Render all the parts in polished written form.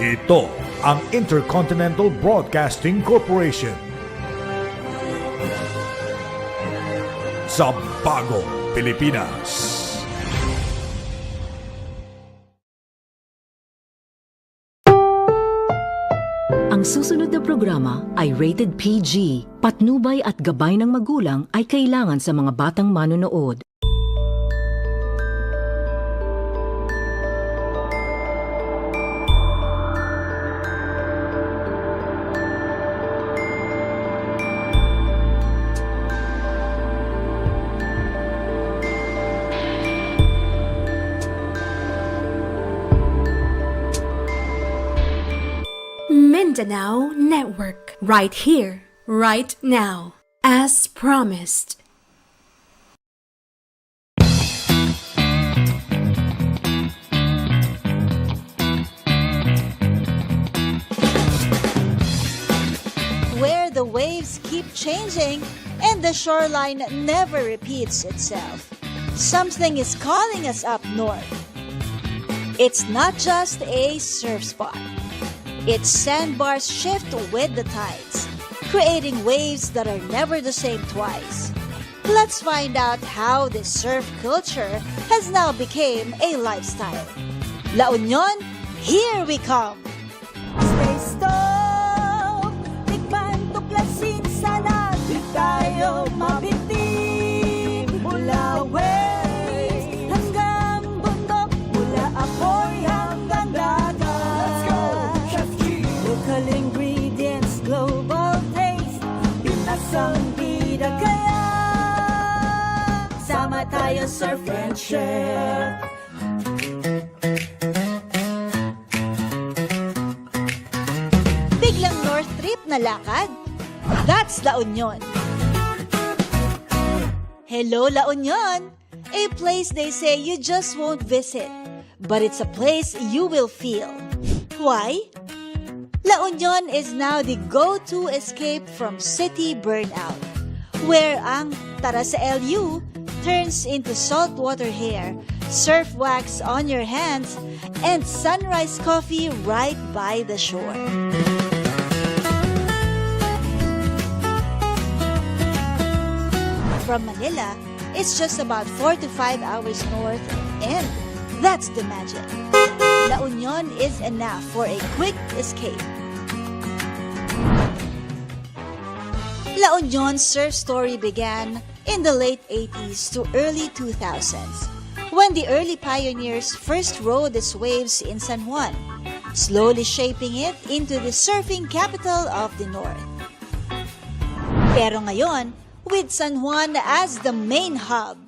Ito ang Intercontinental Broadcasting Corporation. Sa bagong Pilipinas. Ang susunod na programa ay rated PG. Patnubay at gabay ng magulang ay kailangan sa mga batang manonood. Mindanao Network, right here, right now, as promised. Where the waves keep changing and the shoreline never repeats itself, something is calling us up north. It's not just a surf spot. Its sandbars shift with the tides, creating waves that are never the same twice. Let's find out how this surf culture has now become a lifestyle. La Union, here we come! Stay stop, tikman tuklasin sana, di tayo mabitin. Mula waves hanggang bundok, mula apoy hanggang dagat. Let's go, Chef G! Local ingredients, global taste, pinasang bida kaya. Sama tayo, surf and share. Biglang North Trip na lakad? That's La Union. Hello, La Union! A place they say you just won't visit, but it's a place you will feel. Why? La Union is now the go-to escape from city burnout, where ang tara sa LU turns into saltwater hair, surf wax on your hands, and sunrise coffee right by the shore. From Manila, it's just about 4 to 5 hours north, and that's the magic. La Union is enough for a quick escape. La Union's surf story began in the late 80s to early 2000s, when the early pioneers first rode its waves in San Juan, slowly shaping it into the surfing capital of the North. Pero ngayon, with San Juan as the main hub,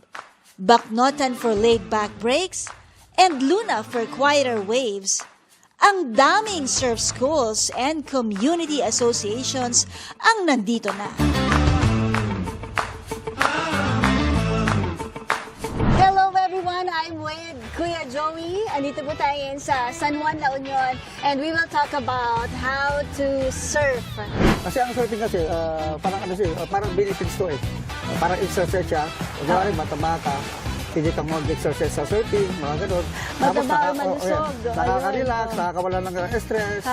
Bacnotan for laid-back breaks, and Luna for quieter waves, ang daming surf schools and community associations ang nandito na. Hello everyone, I'm with Kuya Joey. Andito po tayo sa San Juan, La Union, and we will talk about how to surf. Kasi ang surfing kasi, parang benefits to eh. Parang exercise siya. Kaya rin, matama ka. Hindi ka mag-exercise sa surfing, mga ganun. Mataba, malusog. Nakaka-relax, nakakawala ng stress,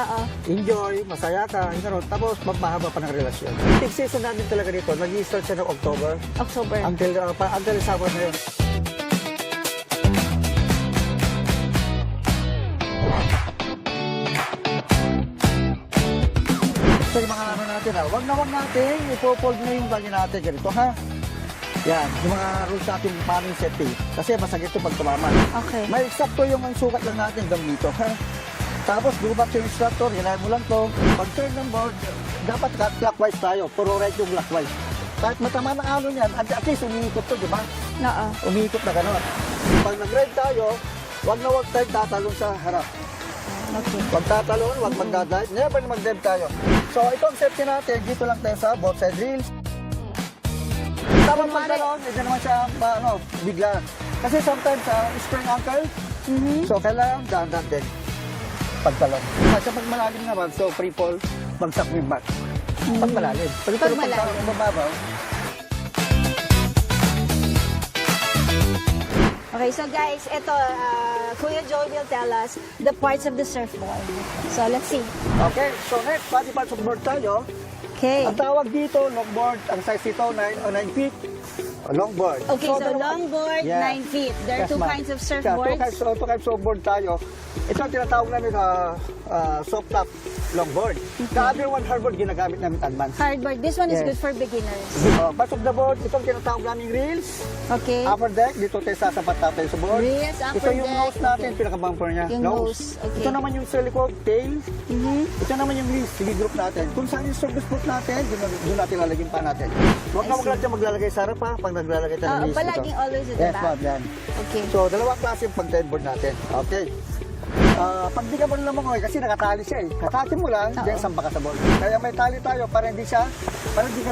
enjoy, masaya ka, ganun. Tapos magpahaba pa ng relasyon. Peak season namin talaga dito, nag-i-start siya ng October. Until summer na yun. So yung mga ano natin wag natin, ipo-fold na yung bagi natin ganito ha. Yan, yung mga rules natin paano yung safety. Kasi masagit ito pag tumaman. Okay. May eksakto yung sukat lang natin dito ha. Tapos go back to yung instructor, hilahin mo lang to. Pag turn ng board, dapat clockwise tayo, puro right yung clockwise. Kahit matama ng alon yan, at least umiikot to, di ba? Umiikot na gano'n. Pag nag-ride tayo, wag tayo tatalon sa harap. Okay. Huwag tatalon, huwag magdadive, never na mag-dive tayo. So, itong safety natin, dito lang tayo sa both side rails. Tapos magtalon, hindi naman siya bigla. Kasi sometimes, sprain ankle, so kailangan dahan-dahan din pagtalon. Kasi pag malalim naman, so free fall, bagsak mo yung back. Pag malalim. Pag malalim. Mababaw. Okay, so guys, ito, Kuya Joe will tell us the parts of the surfboard. So let's see. Okay, so next, body parts of board tayo. Okay. Ang tawag dito, longboard. Ang size nito, 9 feet. Longboard. Okay, so dalawa- longboard, Yeah. 9 feet. There are Yes, two ma'am. kinds of Yeah, surfboards. two kinds of board tayo. Ito ang tinatawag namin soft top longboard. The other one, hardboard, ginagamit namin advance. Hardboard. This one is Yes. good for beginners. Parts of the board, ito ang tinatawag namin reels. Okay. Upper deck, dito tayo sasapat tayo sa board. Reels, Ito upper yung deck. nose natin, pinaka-bumper niya. Yung nose, okay. Ito naman yung silicone tail. Ito naman yung reels, sige group natin. Kung saan yung service boot natin, doon natin lalagyan pa natin. Huwag na maglalagay maglalagay sa harap ha, pag naglalagay tayo ng reels. Palaging always at the Yes, back. ma'am, yan. Okay. So, dalawang klase yung pag-tailboard natin. Okay. Pag di ka mo naman kasi nakatali siya eh. Katakin mo lang, then samba ka sa board. Kaya may tali tayo para hindi ka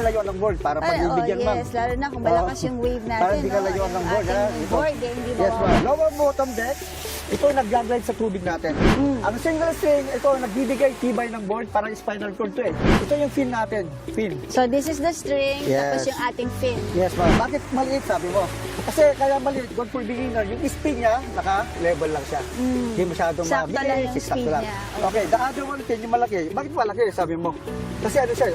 layuan ng board. Para pag ibigyan, ma'am. Yes, lalo na kung malakas yung wave natin. Para hindi ka layuan ng board. Ating Ito. board, eh, hindi Yes, mawawala. ma'am. Lower bottom deck, ito yung nag-glide sa tubig natin. Ang single string, ito nagbibigay tibay ng board para spinal cord to eh. Ito yung fin natin. Fin. So this is the string, tapos Yes. yung ating fin. Yes, ma'am. Bakit maliit, sabi mo? Kasi kaya maliit, good for beginner. Yung spin niya, naka-level lang siya. Hindi masyadong Sakto lang yung sakto speed lang. niya. Okay, the other one, pin yung malaki. Bakit malaki, sabi mo? Kasi ano siya,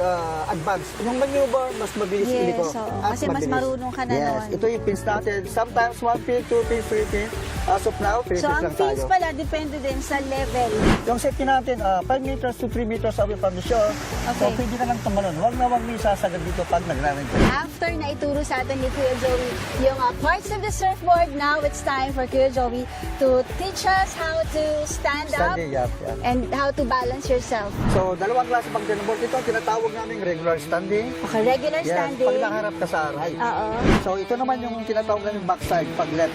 advanced. Yung maneuver, mas mabilis Yes, iliko. oo. At Kasi mas mabilis. marunong ka na yes. nun. Ito yung pins natin. Sometimes 1 pin, 2 pins, 3 pins. As of now, 3 So pins ang lang fins tayo. pala, depende din sa level. Yung safety natin, 5 meters to 3 meters away from the shore. So, Okay. pwede ka lang tumalon. Huwag na huwag mo isasagad dito pag nagra-rent ka. After na ituro sa atin ni Kuya Joey yung parts of the surfboard, now it's time for Kuya Joey to teach us how to stand up Standing up, yeah. and how to balance yourself. So, dalawang klase pag board ito, tinatawag namin regular standing. Okay, regular Yes, standing. pag nakaharap ka sa right. Oo. So, ito naman yung tinatawag namin backside, pag left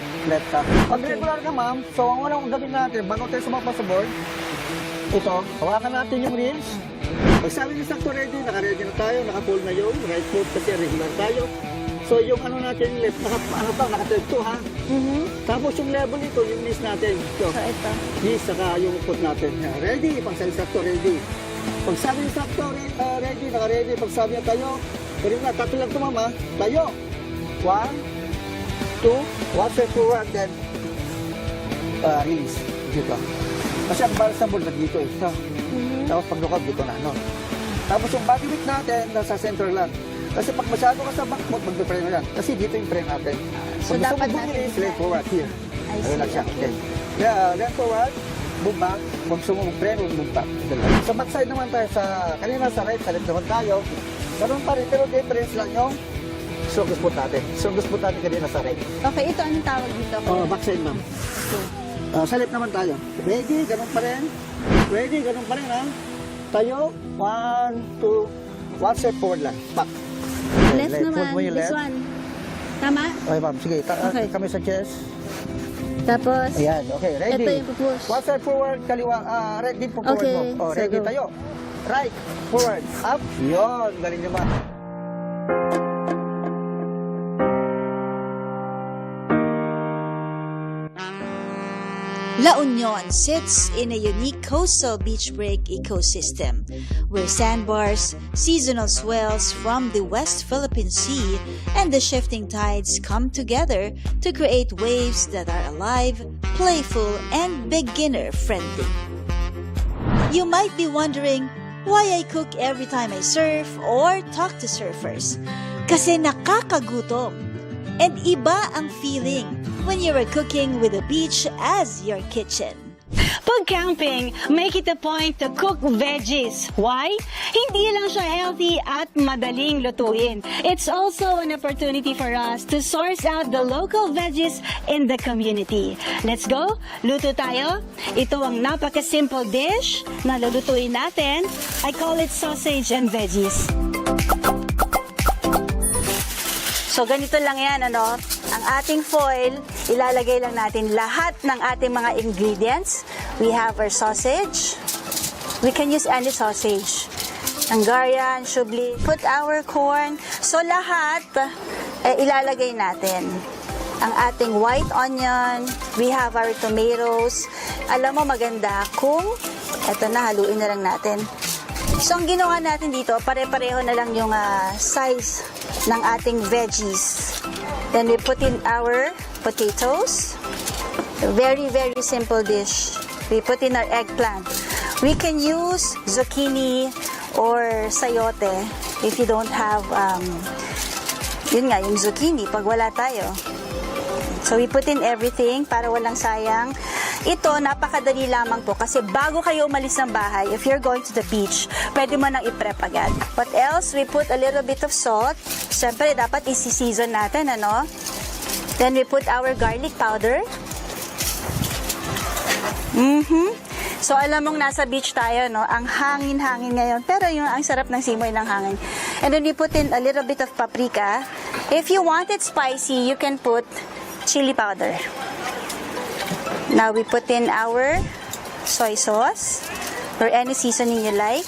ka. Pag regular ka, ma'am, so ang unang gawin natin, bago tayo sumapa sa board, ito, hawakan natin yung reels. Pag sabi niyo sakto ready, naka-ready na tayo, naka-pull na yung right foot kasi regular tayo. So, yung ano natin, left, naka-turn to ha. Tapos yung level nito, yung knees natin. So ito. knees, saka yung foot natin. Ready, pag sabi sakto, ready. Pag sabi niyo sakto, ready, naka-ready. Pag sabi niyo tayo, pwede na, tatlo lang ito mama, tayo. 1, 2, 1 step forward, then release. Dito. Kasi ang balance ng board na dito eh. So, tapos pag lukad, dito na. No? Tapos yung body weight natin, nasa center lang. Kasi pag masyado ka sa back, mag-preno yan. Kasi dito yung preno natin. So, Pag gusto dapat mo natin bumili, left forward, here. I Ayun see, lang siya. okay. Okay. Yeah, left forward, move back. Pag gusto mo mag-preno, move back. Sa backside naman tayo, kanina sa right, sa left naman tayo. Ganun pa rin, pero difference lang yung strongest foot natin. Strongest foot natin kanina sa right. Okay, ito anong tawag dito? Backside ma'am. Sa left naman tayo. Ready, ganun pa rin. Ready, ganun pa rin ha. Tayo, 1, 2, 1 step forward lang. Back. Left Fold naman, mo yung this left. one. Tama? Okay ma'am, sige. Okay. Kami sa chest. Tapos, Ayan, okay, ready. ito yung pupush. 1 step forward, kaliwa, right din po forward Okay, mo. so Ready go. tayo. Right, forward, up. Yun, galing naman. La Union sits in a unique coastal beach break ecosystem where sandbars, seasonal swells from the West Philippine Sea, and the shifting tides come together to create waves that are alive, playful, and beginner-friendly. You might be wondering why I cook every time I surf or talk to surfers. Kasi nakakagutom. And iba ang feeling when you are cooking with the beach as your kitchen. Pag camping, make it a point to cook veggies. Why? Hindi lang siya healthy at madaling lutuin. It's also an opportunity for us to source out the local veggies in the community. Let's go! Luto tayo. Ito ang napaka-simple dish na lulutuin natin. I call it sausage and veggies. So, ganito lang yan, ano? Ang ating foil, ilalagay lang natin lahat ng ating mga ingredients. We have our sausage. We can use any sausage. Hungarian, shubli. Put our corn. So, lahat, ilalagay natin. Ang ating white onion. We have our tomatoes. Alam mo, maganda kung, eto na, haluin na lang natin. So, ang ginawa natin dito, pare-pareho na lang yung size ng ating veggies. Then we put in our potatoes. Very, very simple dish. We put in our eggplant. We can use zucchini or sayote if you don't have, yun nga, yung zucchini pag wala tayo. So we put in everything para walang sayang. Ito, napakadali lamang po kasi bago kayo umalis ng bahay, if you're going to the beach, pwede mo nang i-prep agad. What else? We put a little bit of salt. Siyempre, dapat isi-season natin, ano? Then we put our garlic powder. So, alam mong nasa beach tayo, no? Ang hangin-hangin ngayon. Pero yung ang sarap ng simoy ng hangin. And then we put in a little bit of paprika. If you want it spicy, you can put chili powder. Now we put in our soy sauce or any seasoning you like.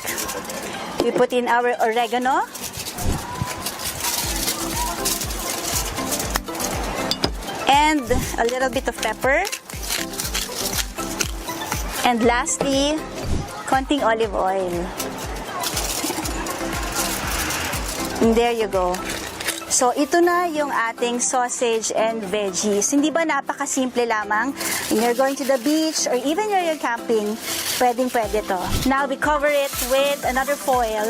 We put in our oregano. And a little bit of pepper. And lastly, konting olive oil. And there you go. So, ito na yung ating sausage and veggies. Hindi ba napakasimple lamang? When you're going to the beach or even when you're camping, pwedeng-pwede to. Now, we cover it with another foil.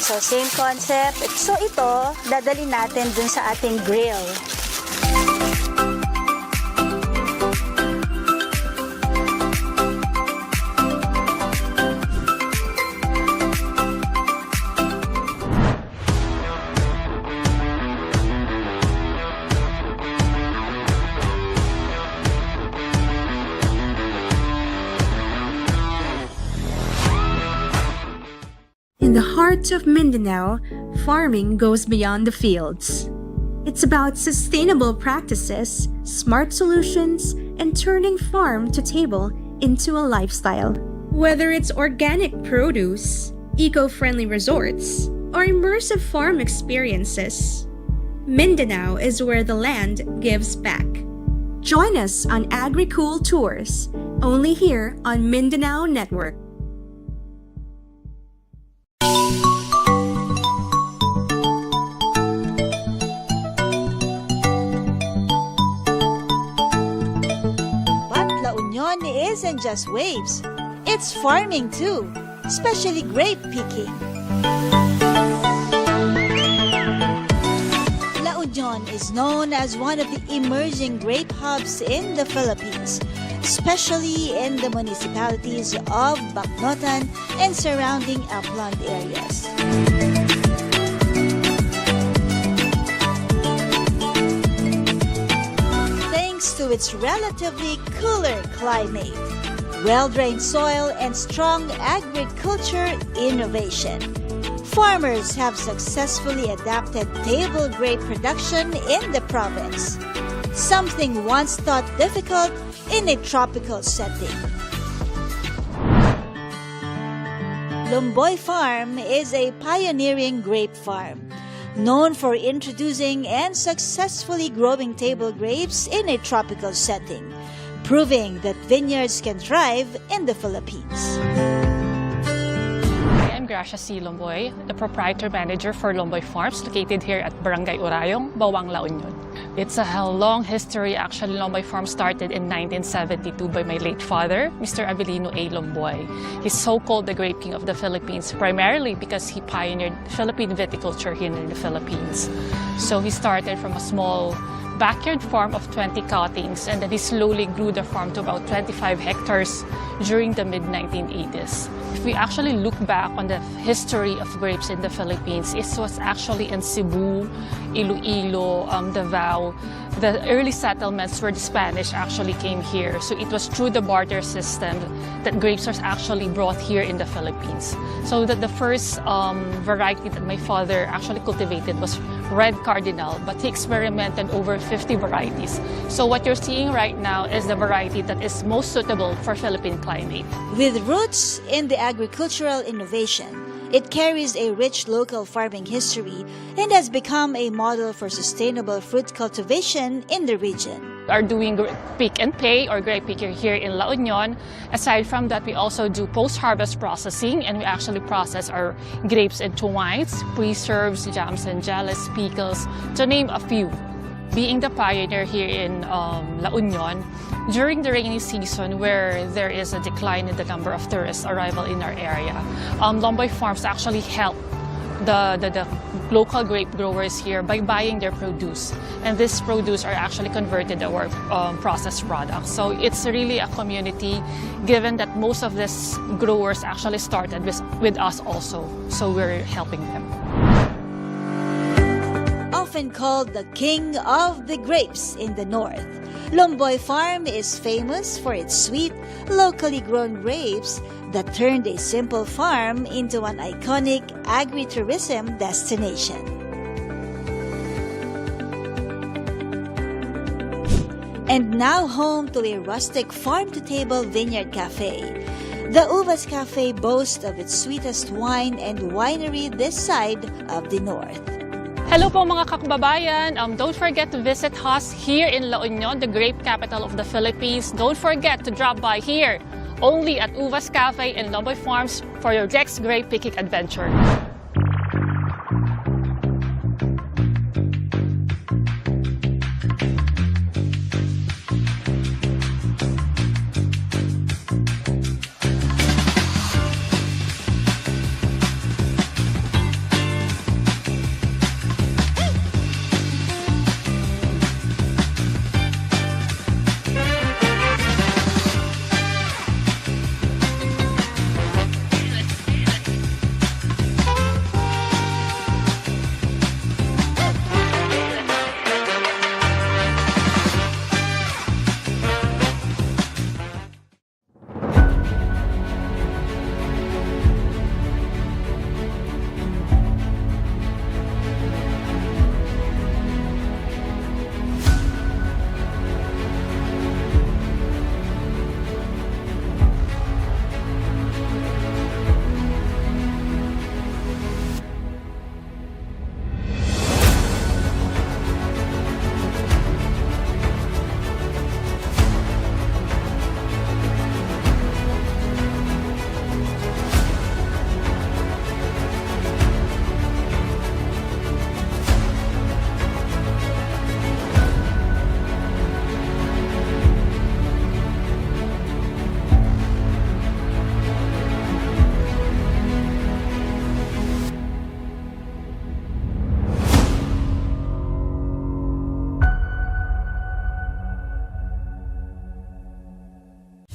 So, same concept. So, ito, dadalhin natin dun sa ating grill. In the heart of Mindanao, farming goes beyond the fields. It's about sustainable practices, smart solutions, and turning farm to table into a lifestyle. Whether it's organic produce, eco-friendly resorts, or immersive farm experiences, Mindanao is where the land gives back. Join us on AgriCool Tours, only here on Mindanao Network. Isn't just waves, it's farming too, especially grape picking. La Union is known as one of the emerging grape hubs in the Philippines, especially in the municipalities of Bacnotan and surrounding upland areas. To its relatively cooler climate, well-drained soil, and strong agriculture innovation, farmers have successfully adapted table grape production in the province, something once thought difficult in a tropical setting. Lumboy Farm is a pioneering grape farm, known for introducing and successfully growing table grapes in a tropical setting, proving that vineyards can thrive in the Philippines. I'm Gracia C. Lomboy, the proprietor manager for Lomboy Farms, located here at Barangay Urayong, Bawang, La Union. It's a long history. Actually, Lomboy Farm started in 1972 by my late father, Mr. Abilino A. Lomboy. He's so-called the Grape King of the Philippines, primarily because he pioneered Philippine viticulture here in the Philippines. So he started from a small backyard farm of 20 cuttings, and then he slowly grew the farm to about 25 hectares during the mid-1980s. If we actually look back on the history of grapes in the Philippines, it was actually in Cebu, Iloilo, Davao. The early settlements where the Spanish actually came here. So it was through the barter system that grapes was actually brought here in the Philippines. So that the first variety that my father actually cultivated was Red Cardinal, but he experimented over 50 varieties. So what you're seeing right now is the variety that is most suitable for Philippine climate. With roots in the agricultural innovation, it carries a rich local farming history and has become a model for sustainable fruit cultivation in the region. are doing pick and pay or grape picking here in La Union. Aside from that, we also do post-harvest processing, and we actually process our grapes into wines, preserves, jams and jellies, pickles, to name a few. Being the pioneer here in La Union, during the rainy season where there is a decline in the number of tourist arrival in our area, Lomboy Farms actually help the local grape growers here by buying their produce. And this produce are actually converted to our processed products. So it's really a community, given that most of these growers actually started with us also. So we're helping them. Often called the king of the grapes in the north, Lomboy Farm is famous for its sweet, locally grown grapes that turned a simple farm into an iconic agritourism destination. And now home to a rustic farm-to-table vineyard cafe. The Uvas Cafe boasts of its sweetest wine and winery this side of the north. Hello po mga kababayan. Don't forget to visit us here in La Union, the grape capital of the Philippines. Don't forget to drop by here, only at Uvas Cafe and Lomboy Farms for your next grape picking adventure.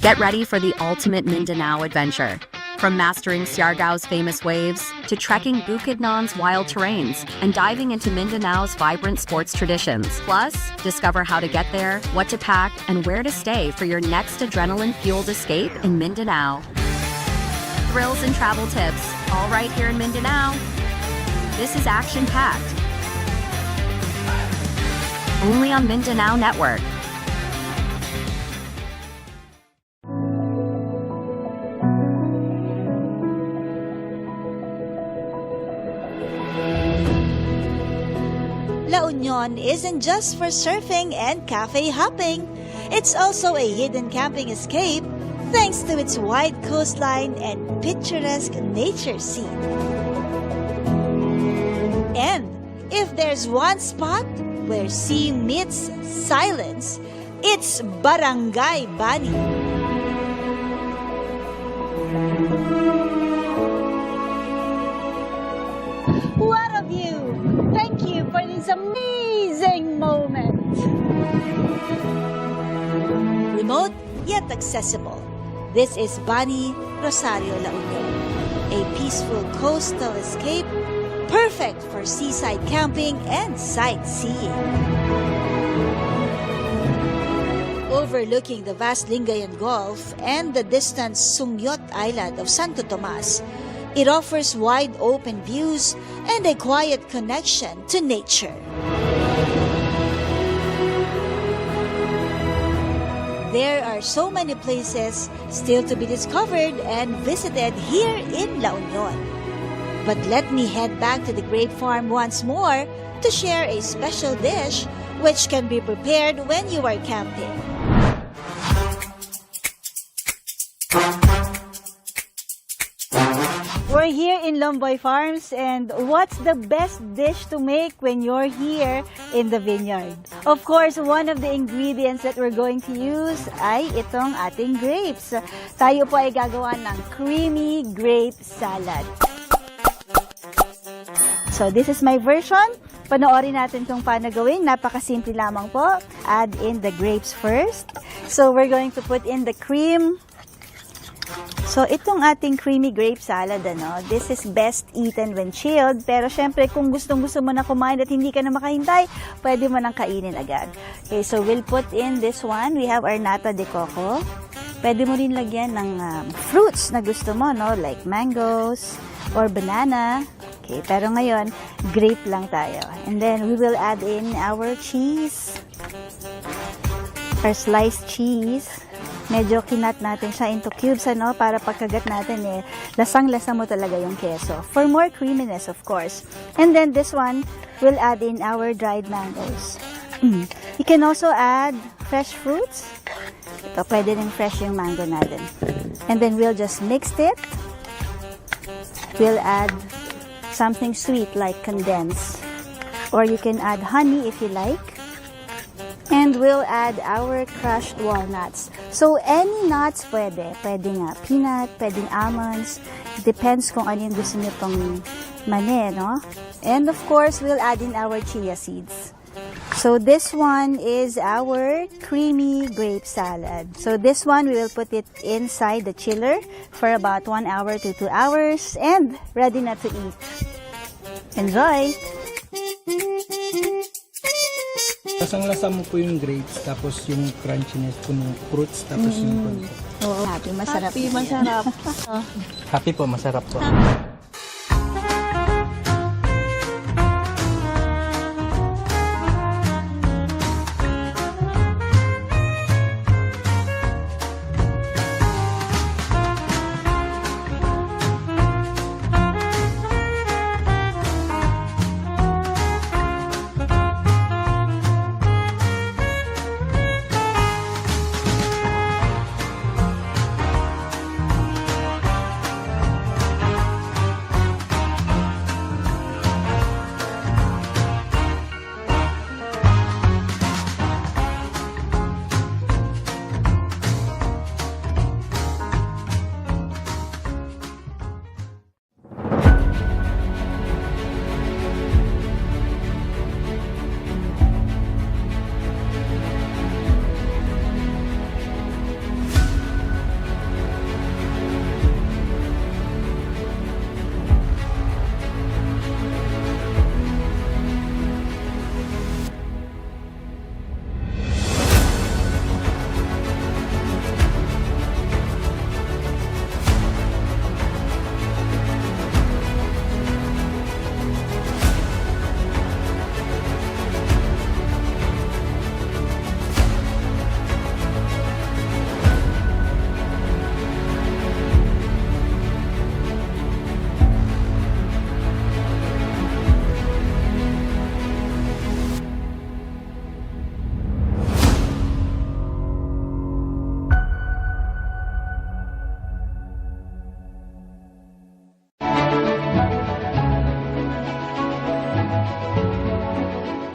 Get ready for the ultimate Mindanao adventure. From mastering Siargao's famous waves to trekking Bukidnon's wild terrains and diving into Mindanao's vibrant sports traditions. Plus, discover how to get there, what to pack, and where to stay for your next adrenaline-fueled escape in Mindanao. Thrills and travel tips, all right here in Mindanao. This is action-packed. Only on Mindanao Network. La Union isn't just for surfing and cafe hopping. It's also a hidden camping escape thanks to its wide coastline and picturesque nature scene. And if there's one spot where sea meets silence, it's Barangay Bani. What a view! Thank you for this amazing moment. Remote yet accessible, this is Bani, Rosario, La Union, a peaceful coastal escape perfect for seaside camping and sightseeing. Overlooking the vast Lingayen Gulf and the distant Sungyot Island of Santo Tomas, it offers wide open views and a quiet connection to nature. There are so many places still to be discovered and visited here in La Union. But let me head back to the grape farm once more to share a special dish which can be prepared when you are camping. We're here in Lomboy Farms, and what's the best dish to make when you're here in the vineyard? Of course, one of the ingredients that we're going to use ay itong ating grapes. Tayo po ay gagawa ng creamy grape salad. So this is my version. Panoorin natin kung paano gawin. Napakasimple lamang po. Add in the grapes first. So we're going to put in the cream. So, itong ating creamy grape salad, this is best eaten when chilled. Pero, syempre, kung gustong-gusto mo na kumain at hindi ka na makahintay, pwede mo nang kainin agad. Okay, so we'll put in this one. We have our nata de coco. Pwede mo rin lagyan ng fruits na gusto mo, like mangoes or banana. Okay, pero ngayon, grape lang tayo. And then, we will add in our cheese. Our sliced cheese. Medyo kinat natin siya into cubes, para pagkagat natin, lasang-lasa mo talaga yung keso. For more creaminess, of course. And then this one, we'll add in our dried mangoes. You can also add fresh fruits. Ito, pwede rin fresh yung mango natin. And then we'll just mix it. We'll add something sweet like condensed. Or you can add honey if you like. And we'll add our crushed walnuts. So, any nuts pwede. Pwede nga peanut, pwedeng almonds. Depends kung ano yung gusto nyo pang mani, And of course, we'll add in our chia seeds. So, this one is our creamy grape salad. So, this one, we will put it inside the chiller for about 1 hour to 2 hours. And ready na to eat. Enjoy! Lasang-lasa mo po yung grapes, tapos yung crunchiness po ng fruits, tapos yung Oo, happy, masarap. Happy, masarap. happy po, masarap po.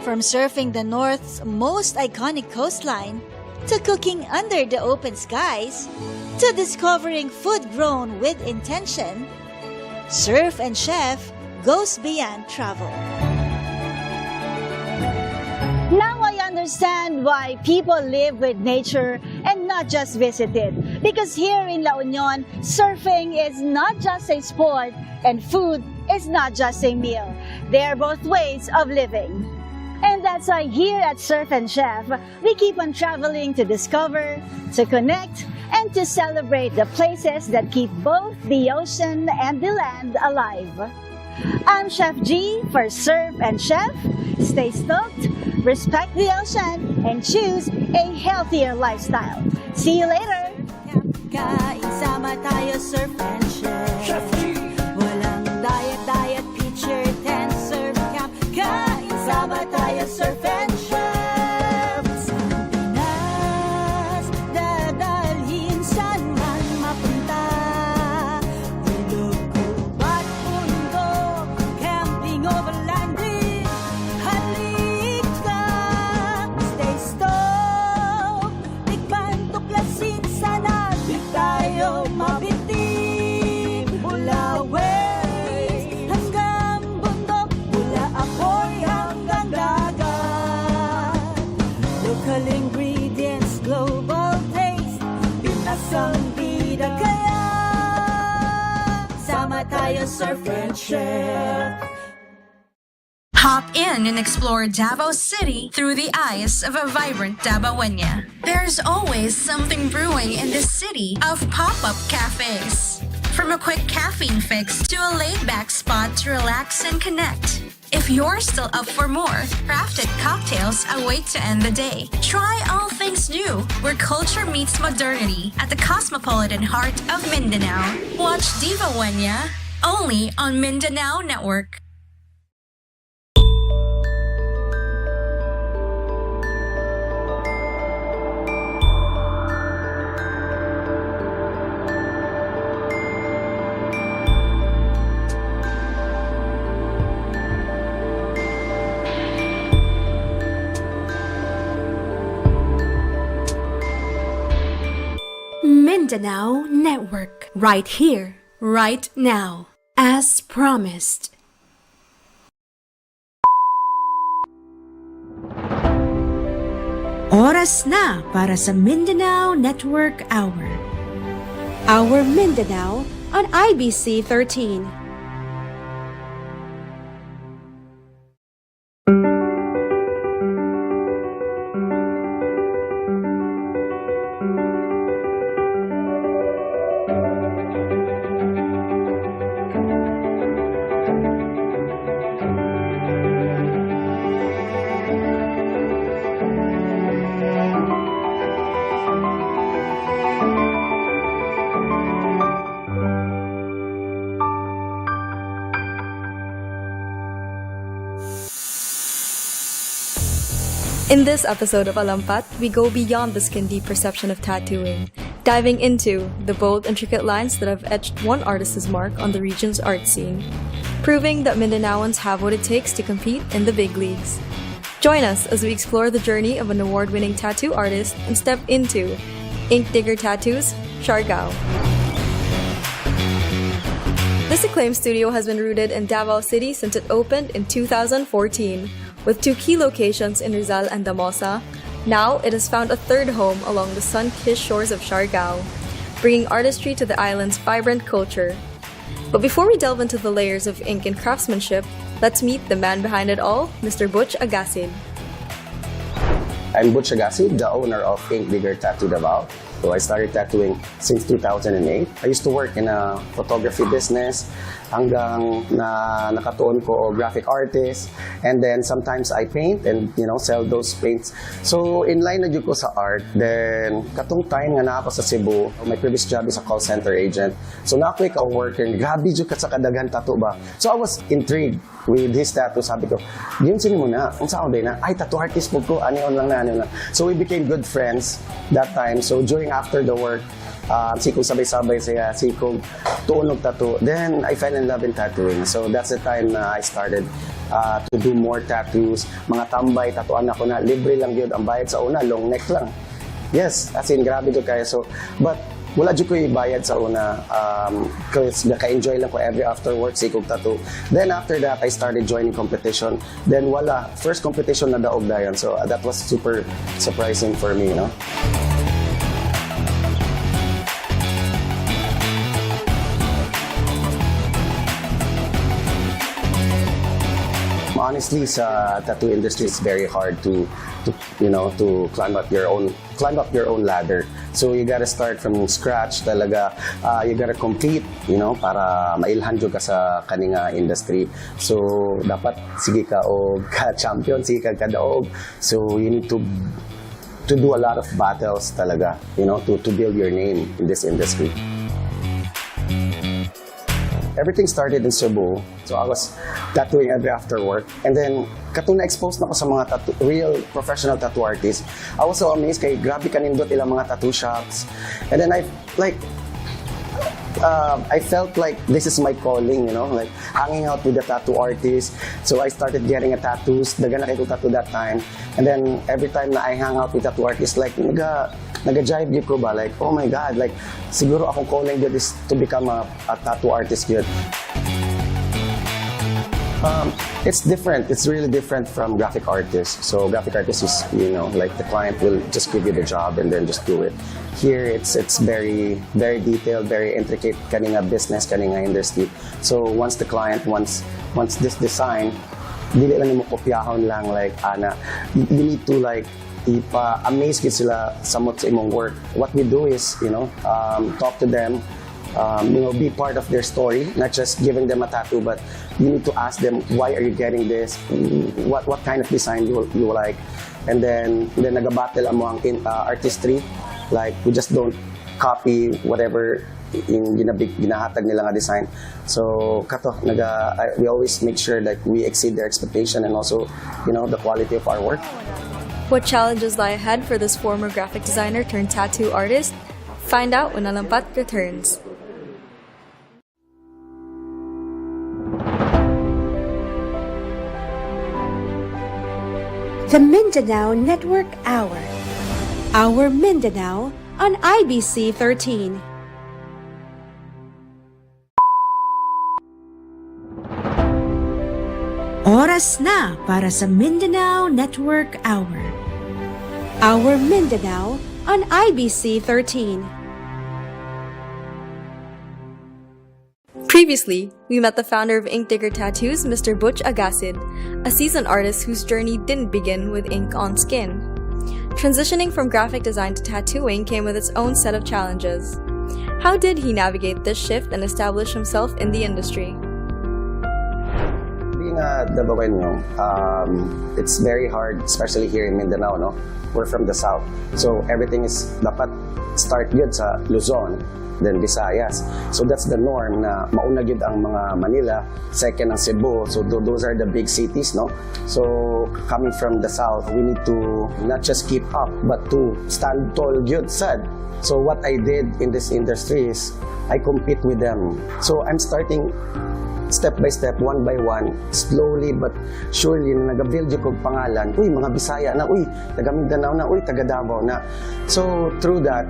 From surfing the North's most iconic coastline, to cooking under the open skies, to discovering food grown with intention, Surf and Chef goes beyond travel. Now I understand why people live with nature and not just visit it. Because here in La Union, surfing is not just a sport and food is not just a meal. They are both ways of living. And that's why here at Surf and Chef, we keep on traveling to discover, to connect, and to celebrate the places that keep both the ocean and the land alive. I'm Chef G for Surf and Chef. Stay stoked, respect the ocean, and choose a healthier lifestyle. See you later! Kain sama tayo, Surf and Chef. Walang diet, picture tent, surf camp. Kain sama tayo, Surf and Chef. tayo, sir friendship. Hop in and explore Davao City through the eyes of a vibrant Davaoeña. There's always something brewing in this city of pop-up cafes. From a quick caffeine fix to a laid-back spot to relax and connect. If you're still up for more, crafted cocktails await to end the day. Try all things new, where culture meets modernity at the cosmopolitan heart of Mindanao. Watch Davaoeña only on Mindanao Network. Mindanao Network. Right here, right now. As promised. Oras na para sa Mindanao Network Hour. Our Mindanao on IBC 13. In this episode of Alampat, we go beyond the skin-deep perception of tattooing, diving into the bold, intricate lines that have etched one artist's mark on the region's art scene, proving that Mindanaoans have what it takes to compete in the big leagues. Join us as we explore the journey of an award-winning tattoo artist and step into Ink Digger Tattoos, Siargao. This acclaimed studio has been rooted in Davao City since it opened in 2014, with 2 key locations in Rizal and Damosa. Now, it has found a third home along the sun-kissed shores of Siargao, bringing artistry to the island's vibrant culture. But before we delve into the layers of ink and craftsmanship, let's meet the man behind it all, Mr. Butch Agasid. I'm Butch Agasid, the owner of Ink Digger Tattoo Davao. So I started tattooing since 2008. I used to work in a photography business hanggang na nakatuon ko graphic artist, and then sometimes I paint and sell those paints. So in line na jud ko sa art. Then katong time nga na ako sa Cebu, my previous job is a call center agent. So na ako ka-worker, grabe jud ka sa kadaghan tattoo ba. So I was intrigued with his tattoo. Sabi ko, yun sino mo na? Kung saan na? Ay, tattoo artist po ko. Ano na. So we became good friends that time. So during after the work, sikong sabay-sabay siya, sikong tuon og tattoo. Then I fell in love in tattooing. So that's the time na I started to do more tattoos. Mga tambay, tatuan ako na. Libre lang yun. Ang bayad sa una, long neck lang. Yes, as in, grabe ko kaya. So, but wala dyan ko ibayad sa una because naka-enjoy lang ko every after work sikong tattoo. Then after that, I started joining competition. Then wala, first competition na daog dayon. So that was super surprising for me, Honestly, sa tattoo industry, it's very hard to climb up your own ladder. So you gotta start from scratch talaga. You gotta compete, para mailhan jud ka sa kaninga industry. So dapat sige ka og ka-champion, sige ka kadaog. So you need to do a lot of battles talaga, to build your name in this industry. Everything started in Cebu. So I was tattooing every after work. And then, katong na-expose na ko sa mga real professional tattoo artists, I was so amazed kay grabe kanindot ilang mga tattoo shops. And then I felt like this is my calling, like hanging out with the tattoo artists. So I started getting a tattoos. Daga na kayo tattoo that time. And then every time na I hang out with tattoo artists, like naga-jive yun ko ba? Like, oh my God, like siguro akong calling yun is to become a tattoo artist yun. It's different. It's really different from graphic artists. So graphic artists is, like the client will just give you the job and then just do it. Here, it's very, very detailed, very intricate, kaninga business, kaninga industry. So once the client wants this design, dili lang mo kopyahon lang like ana. You need to like ipa-amaze gid sila samot sa imong work. What we do is, talk to them, be part of their story, not just giving them a tattoo, but you need to ask them, why are you getting this? What kind of design you like? And then nag-battle among artistry. Like, we just don't copy whatever yung ginahatag nila nga design. So, we always make sure that we exceed their expectation and also, the quality of our work. What challenges lie ahead for this former graphic designer turned tattoo artist? Find out when Alampat returns. The Mindanao Network Hour. Our Mindanao on IBC 13. Oras na para sa Mindanao Network Hour. Our Mindanao on IBC 13. Previously, we met the founder of Ink Digger Tattoos, Mr. Butch Agasid, a seasoned artist whose journey didn't begin with ink on skin. Transitioning from graphic design to tattooing came with its own set of challenges. How did he navigate this shift and establish himself in the industry? Being a Dabawenyo, it's very hard, especially here in Mindanao, no? We're from the south. So everything is dapat start good sa Luzon, then Visayas. So that's the norm na mauna gyud ang mga Manila, second ang Cebu. So those are the big cities, no? So coming from the south, we need to not just keep up, but to stand tall gyud sad. So what I did in this industry is I compete with them. So I'm starting step by step, one by one, slowly but surely na nag-build yung kong pangalan. Uy, mga Bisaya na, uy, taga Mindanao na, uy, taga Davao na. So through that,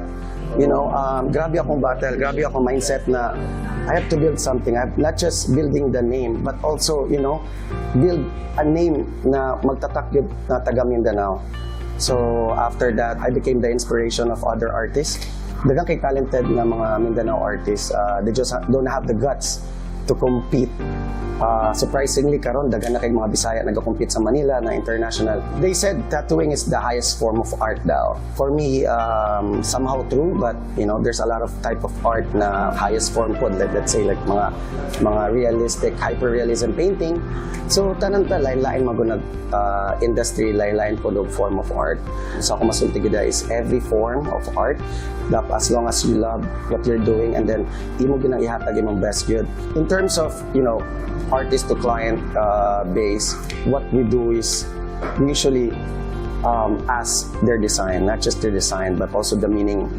grabe akong battle, grabe akong mindset na I have to build something. I'm not just building the name, but also, build a name na magtatak yun na taga Mindanao. So after that, I became the inspiration of other artists. Dagang kay talented na mga Mindanao artists, they just don't have the guts to compete. Surprisingly karon dagan na kay mga Bisaya nag-compete sa Manila na international. They said tattooing is the highest form of art daw. For me, somehow true, but there's a lot of type of art na highest form po. Let's say like mga realistic, hyper-realism painting. So tanan ta lain-lain magunag industry, lain-lain po the form of art. So ako masulti gid is every form of art, as long as you love what you're doing and then imo ginang ihatag imong best good. In terms of artist to client base, what we do is we usually ask their design, not just their design, but also the meaning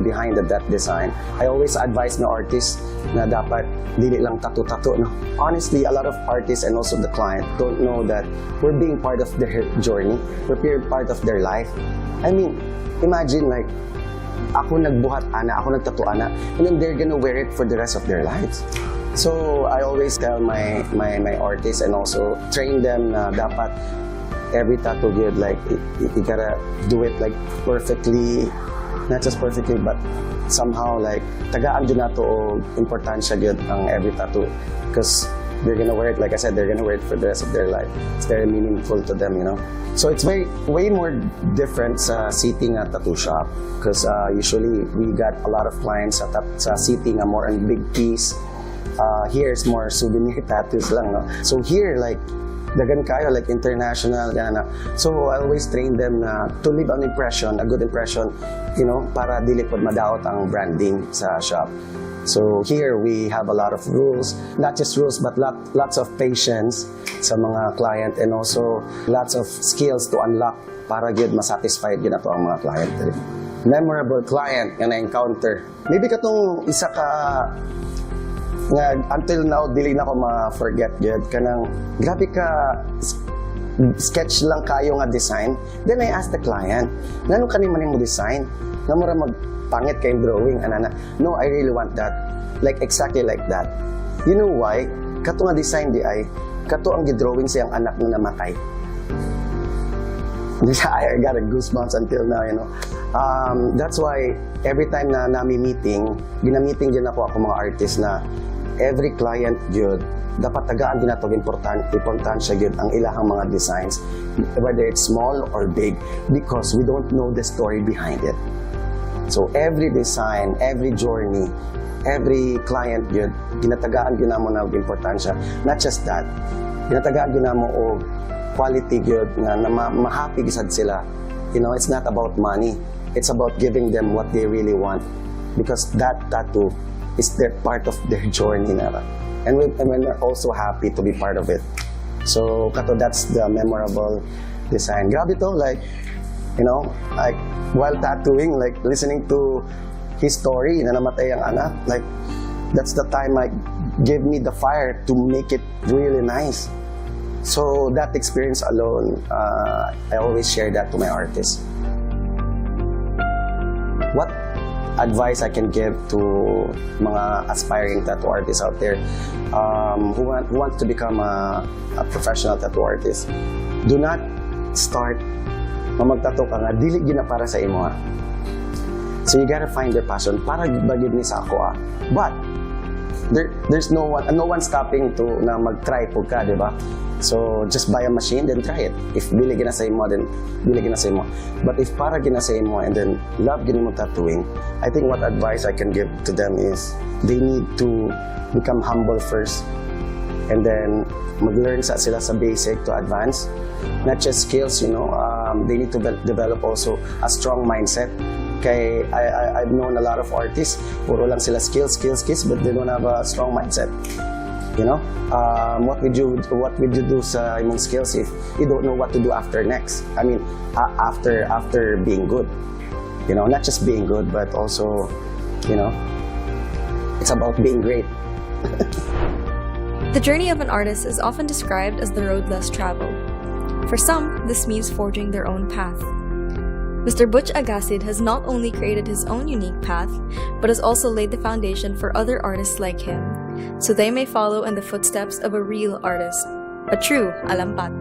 behind that design. I always advise the artist na dapat dili lang tattoo-tattoo. No? Honestly, a lot of artists and also the client don't know that we're being part of their journey, we're being part of their life. I mean, imagine like ako nagbuhat ana, ako nagtattoo ana, and then they're gonna wear it for the rest of their lives. So I always tell my artists and also train them na dapat every tattoo good, like you gotta do it like perfectly, not just perfectly, but somehow like tagaan dyan nato o importansya good ang every tattoo, because they're gonna wear it, like I said, they're gonna wear it for the rest of their life. It's very meaningful to them, So it's way more different sa seating at tattoo shop, because usually we got a lot of clients sa seating more on big piece. Here is more souvenir tattoos lang, no? So here, like, dagan kayo, like international, gana. So I always train them to leave an impression, a good impression, para dili pod madaot ang branding sa shop. So here we have a lot of rules, not just rules, but lots of patience sa mga client and also lots of skills to unlock para gyud masatisfied gyud ato ang mga client. Memorable client nga na-encounter. Maybe katong isa ka nga until now dili na ko ma-forget gyud kanang grabe ka sketch lang kayo nga design. Then I asked the client, ngano kani man mo design? Nga mura magpangit kay drawing anana. No, I really want that. Like exactly like that. You know why? kato nga design di ay, kato ang gidrawing siyang anak na namatay. I got a goosebumps until now, you know. That's why every time na nami-meeting, ginamiting din ako mga artist na every client yun, dapat tagaan din nato importansya yun ang ilahang mga designs, whether it's small or big, because we don't know the story behind it. So every design, every journey, every client yun, ginatagaan yun na mo na importansya. Not just that, ginatagaan yun na mo o quality good nga na ma-happy gisad sila. You know, it's not about money. It's about giving them what they really want, because that tattoo is their part of their journey na. And we're also happy to be part of it. So kato, that's the memorable design. Grabe to, like, you know, like while tattooing, like listening to his story na namatay ang anak, like that's the time like gave me the fire to make it really nice. So that experience alone, I always share that to my artists. What advice I can give to mga aspiring tattoo artists out there who want to become a professional tattoo artist? Do not start magtattoo ka nga dili gina para sa imo. So you gotta find your passion. Para bagid ni sa ako. But there's no one stopping to na mag-try po ka, di ba? So just buy a machine, then try it. If bili gina sa imo, then bili gina sa imo. But if para gina sa imo and then love gina mo tattooing, I think what advice I can give to them is they need to become humble first, and then mag-learn sila sa basic to advance. Not just skills, you know, they need to develop also a strong mindset. Kay I've known a lot of artists, puro lang sila skills, but they don't have a strong mindset. You know, what would you do sa imong skills if you don't know what to do after next? I mean, after being good. You know, not just being good, but also, you know, it's about being great. The journey of an artist is often described as the road less traveled. For some, this means forging their own path. Mr. Butch Agasid has not only created his own unique path, but has also laid the foundation for other artists like him, so they may follow in the footsteps of a real artist, a true alampat.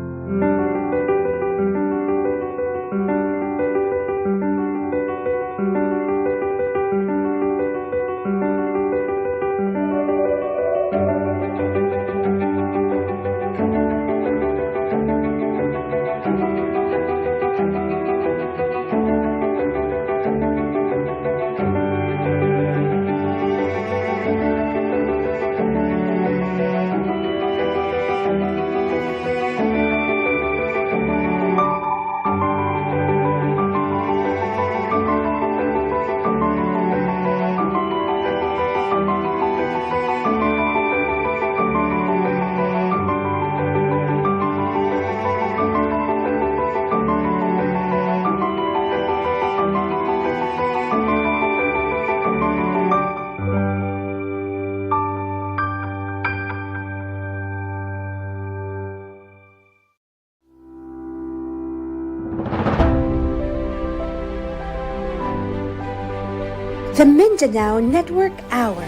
The Mindanao Network Hour.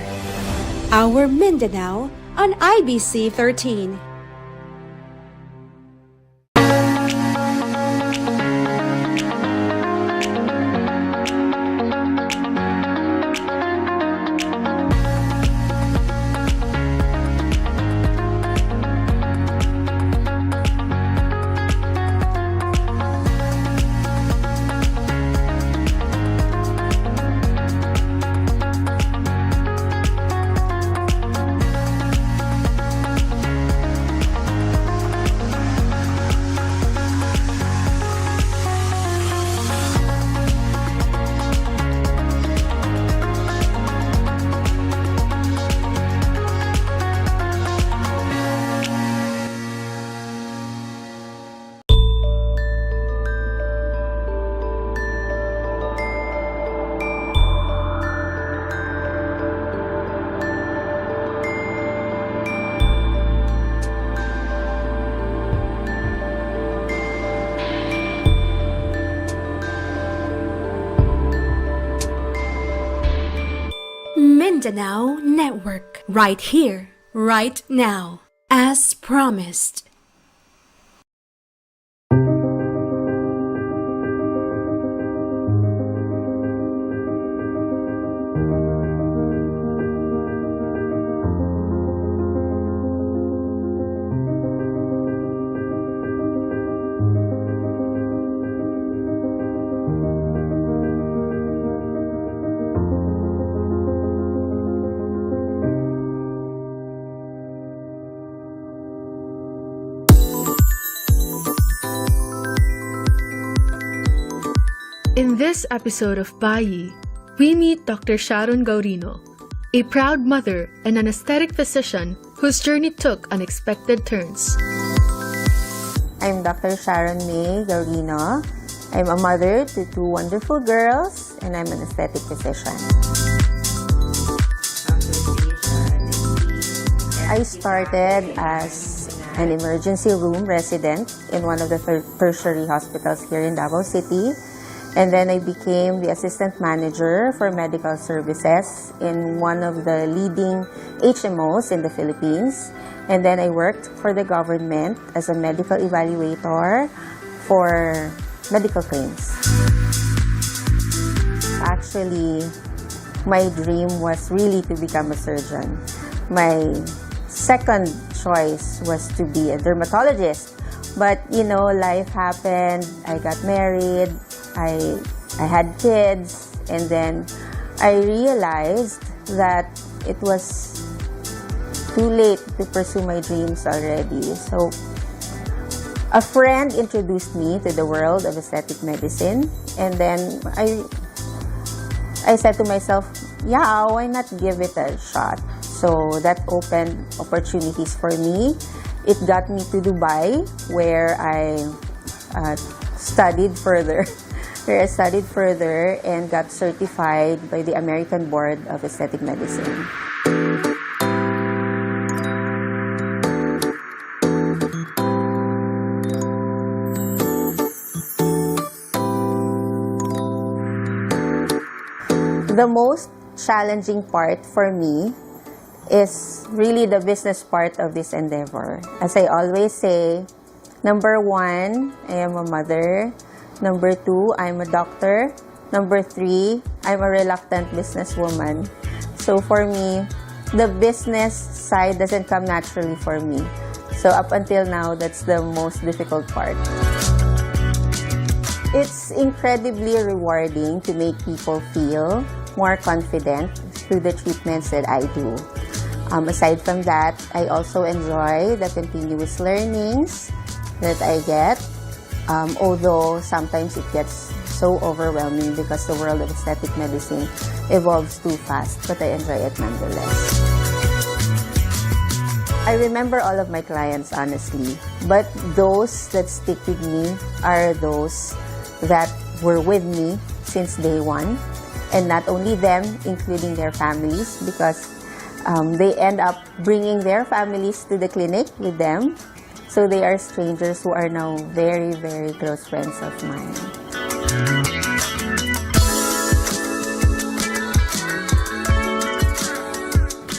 Our Mindanao on IBC 13. Mindanao Network. Right here, right now. As promised. In this episode of Bayi, we meet Dr. Sharon Gaurino, a proud mother and an aesthetic physician whose journey took unexpected turns. I'm Dr. Sharon May Gaurino. I'm a mother to two wonderful girls, and I'm an aesthetic physician. I started as an emergency room resident in one of the tertiary hospitals here in Davao City. And then I became the assistant manager for medical services in one of the leading HMOs in the Philippines. And then I worked for the government as a medical evaluator for medical claims. Actually, my dream was really to become a surgeon. My second choice was to be a dermatologist. But, you know, life happened. I got married. I had kids, and then I realized that it was too late to pursue my dreams already. So a friend introduced me to the world of aesthetic medicine, and then I said to myself, yeah, why not give it a shot? So that opened opportunities for me. It got me to Dubai, where I studied further. And got certified by the American Board of Aesthetic Medicine. The most challenging part for me is really the business part of this endeavor. As I always say, number one, I am a mother. Number two, I'm a doctor. Number three, I'm a reluctant businesswoman. So for me, the business side doesn't come naturally for me. So up until now, that's the most difficult part. It's incredibly rewarding to make people feel more confident through the treatments that I do. Aside from that, I also enjoy the continuous learnings that I get. Although sometimes it gets so overwhelming because the world of aesthetic medicine evolves too fast, but I enjoy it nonetheless. I remember all of my clients, honestly, but those that stick with me are those that were with me since day one, and not only them, including their families, because they end up bringing their families to the clinic with them. So they are strangers who are now very, very close friends of mine.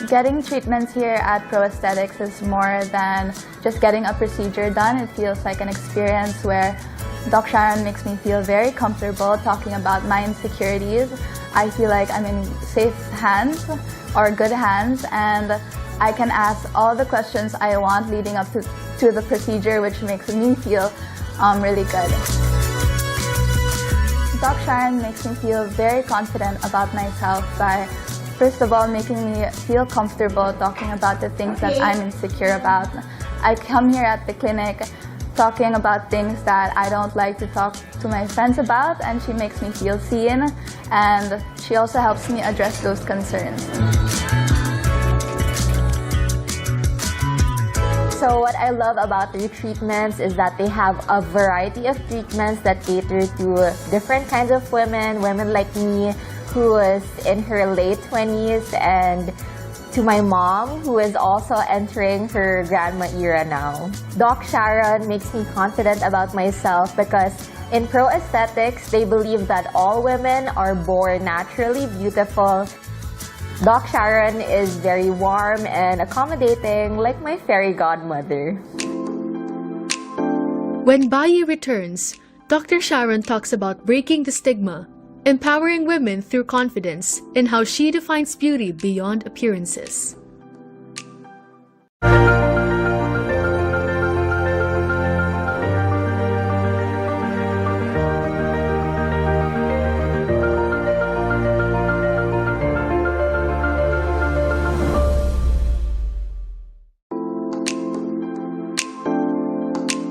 Getting treatments here at Pro Aesthetics is more than just getting a procedure done. It feels like an experience where Doc Sharon makes me feel very comfortable talking about my insecurities. I feel like I'm in safe hands or good hands, and I can ask all the questions I want leading up to the procedure, which makes me feel really good. Doc Sharon makes me feel very confident about myself by, first of all, making me feel comfortable talking about the things that I'm insecure about. I come here at the clinic talking about things that I don't like to talk to my friends about, and she makes me feel seen, and she also helps me address those concerns. So what I love about their treatments is that they have a variety of treatments that cater to different kinds of women like me who is in her late 20s, and to my mom who is also entering her grandma era now. Doc Sharon makes me confident about myself because in Pro Aesthetics, they believe that all women are born naturally beautiful. Doc Sharon is very warm and accommodating, like my fairy godmother. When Bayi returns, Dr. Sharon talks about breaking the stigma, empowering women through confidence, and how she defines beauty beyond appearances.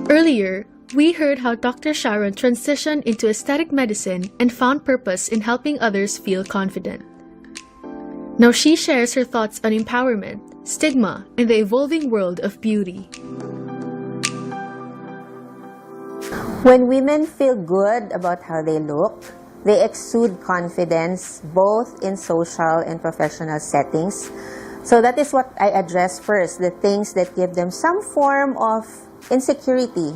Earlier, we heard how Dr. Sharon transitioned into aesthetic medicine and found purpose in helping others feel confident. Now she shares her thoughts on empowerment, stigma, and the evolving world of beauty. When women feel good about how they look, they exude confidence both in social and professional settings. So that is what I address first, the things that give them some form of insecurity.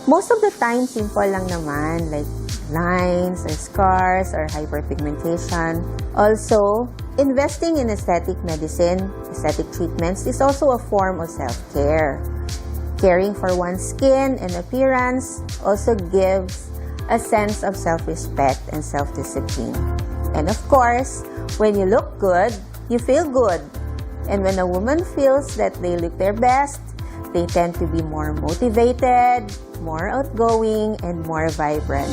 Most of the time, simple lang naman, like lines or scars or hyperpigmentation. Also, investing in aesthetic medicine, aesthetic treatments is also a form of self-care. Caring for one's skin and appearance also gives a sense of self-respect and self-discipline. And of course, when you look good, you feel good. And when a woman feels that they look their best, they tend to be more motivated, more outgoing, and more vibrant.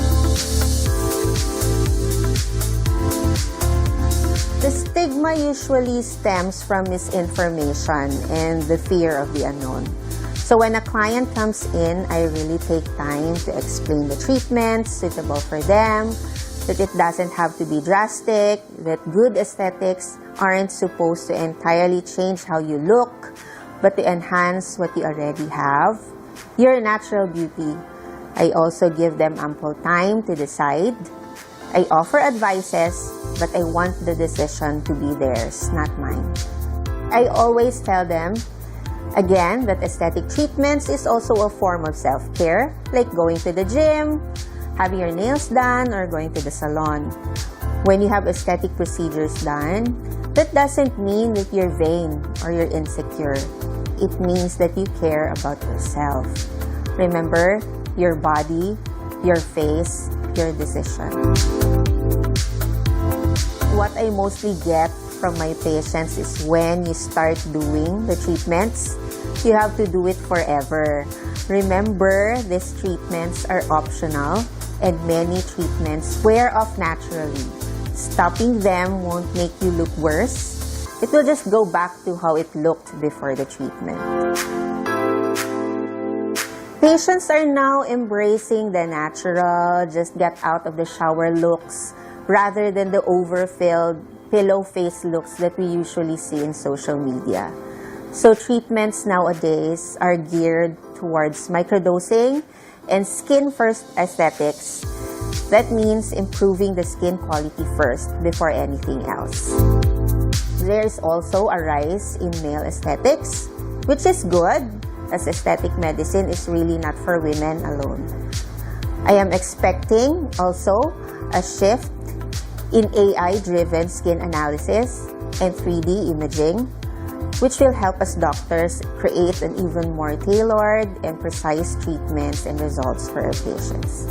The stigma usually stems from misinformation and the fear of the unknown. So when a client comes in, I really take time to explain the treatments suitable for them, that it doesn't have to be drastic, that good aesthetics aren't supposed to entirely change how you look, but to enhance what you already have, your natural beauty. I also give them ample time to decide. I offer advices, but I want the decision to be theirs, not mine. I always tell them, again, that aesthetic treatments is also a form of self-care, like going to the gym, having your nails done, or going to the salon. When you have aesthetic procedures done, that doesn't mean that you're vain or you're insecure. It means that you care about yourself. Remember, your body, your face, your decision. What I mostly get from my patients is when you start doing the treatments, you have to do it forever. Remember, these treatments are optional and many treatments wear off naturally. Stopping them won't make you look worse. It will just go back to how it looked before the treatment. Patients are now embracing the natural, just get out of the shower looks rather than the overfilled pillow face looks that we usually see in social media. So treatments nowadays are geared towards microdosing and skin-first aesthetics. That means improving the skin quality first before anything else. There's also a rise in male aesthetics, which is good, as aesthetic medicine is really not for women alone. I am expecting also a shift in AI-driven skin analysis and 3D imaging, which will help us doctors create an even more tailored and precise treatments and results for our patients.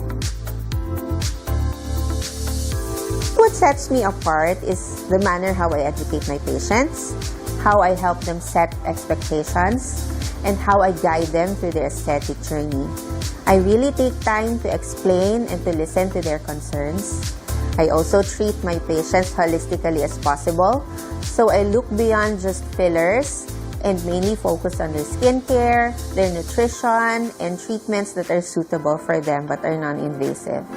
What sets me apart is the manner how I educate my patients, how I help them set expectations, and how I guide them through their aesthetic journey. I really take time to explain and to listen to their concerns. I also treat my patients holistically as possible, so I look beyond just fillers and mainly focus on their skincare, their nutrition, and treatments that are suitable for them but are non-invasive.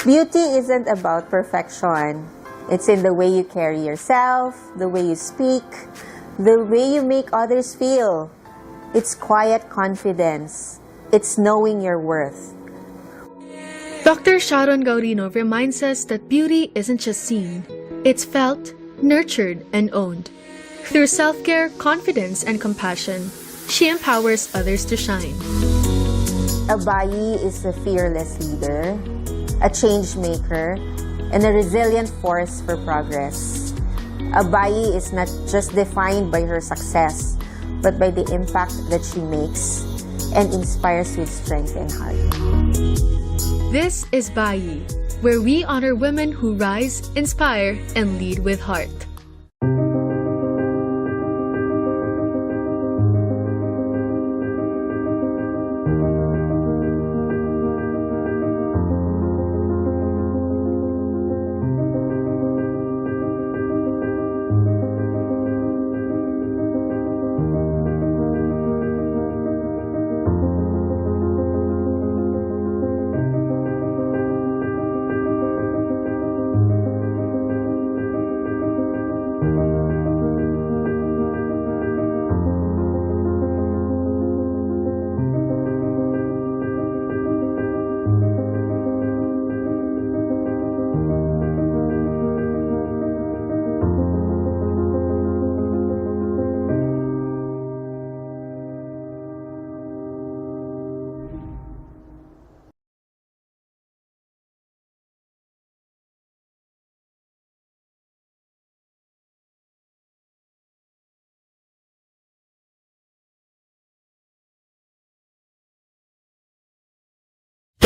Beauty isn't about perfection. It's in the way you carry yourself, the way you speak, the way you make others feel. It's quiet confidence. It's knowing your worth. Dr. Sharon Gaurino reminds us that beauty isn't just seen. It's felt, nurtured, and owned. Through self-care, confidence, and compassion, she empowers others to shine. A Bayi is a fearless leader, a change maker, and a resilient force for progress. A bayi is not just defined by her success, but by the impact that she makes and inspires with strength and heart. This is Bayi, where we honor women who rise, inspire, and lead with heart.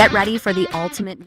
Get ready for the ultimate